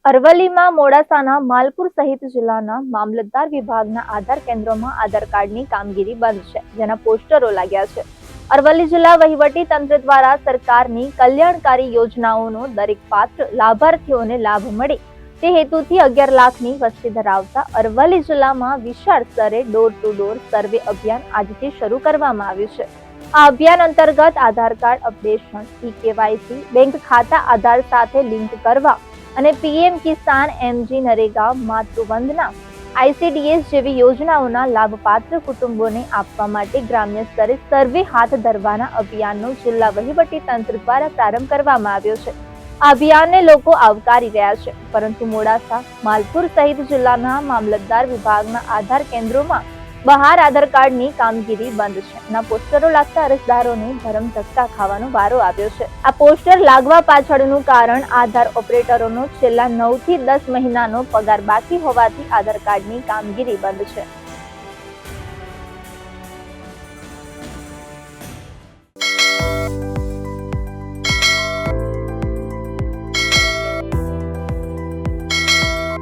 અરવલ્લીમાં મોડાસાના માલપુર સહિત જિલ્લાના મામલતદાર વિભાગના આધાર કેન્દ્રોમાં આધાર કાર્ડની કામગીરી બંધ છે, જેના પોસ્ટરો લાગ્યા છે. અરવલ્લી જિલ્લા વહીવટી તંત્ર દ્વારા સરકારની કલ્યાણકારી યોજનાઓનો દરેક પાત્ર લાભાર્થીઓને લાભ મળે તે હેતુથી 11 લાખની વસ્તી ધરાવતા અરવલ્લી જિલ્લામાં વિશાળ સ્તરે ડોર ટુ ડોર સર્વે અભિયાન આજથી શરૂ કરવામાં આવ્યું છે. આ અભિયાન અંતર્ગત આધાર કાર્ડ અપડેશન, ઈ-કેવાયસી, બેંક ખાતા આધાર સાથે લિંક કરવા અને પીએમ કિસાન, એમજી નરેગા, માતૃવંદના, આઈસીડીએસ જેવી યોજનાઓના લાભપાત્ર કુટુંબોને આપવા માટે ગ્રામ્ય સ્તરે સર્વે હાથ ધરવાના અભિયાનનો જિલ્લા વહીવટી તંત્ર દ્વારા પ્રારંભ કરવામાં આવ્યો છે. આ અભિયાનને લોકો આવકારી રહ્યા છે, પરંતુ મોડાસા, માલપુર સહિત જિલ્લાના મામલતદાર વિભાગના આધાર કેન્દ્રોમાં બહાર આધાર કાર્ડની કામગીરી બંધ છે. ના પોસ્ટરો લાગતા અરજદારોને ધરમ ધક્કા ખાવાનો વારો આવ્યો છે. આ પોસ્ટર લાગવા પાછળનું કારણ આધાર ઓપરેટરોનો છેલ્લા 9 થી 10 મહિનાનો પગાર બાકી હોવાથી આધાર કાર્ડની કામગીરી બંધ છે.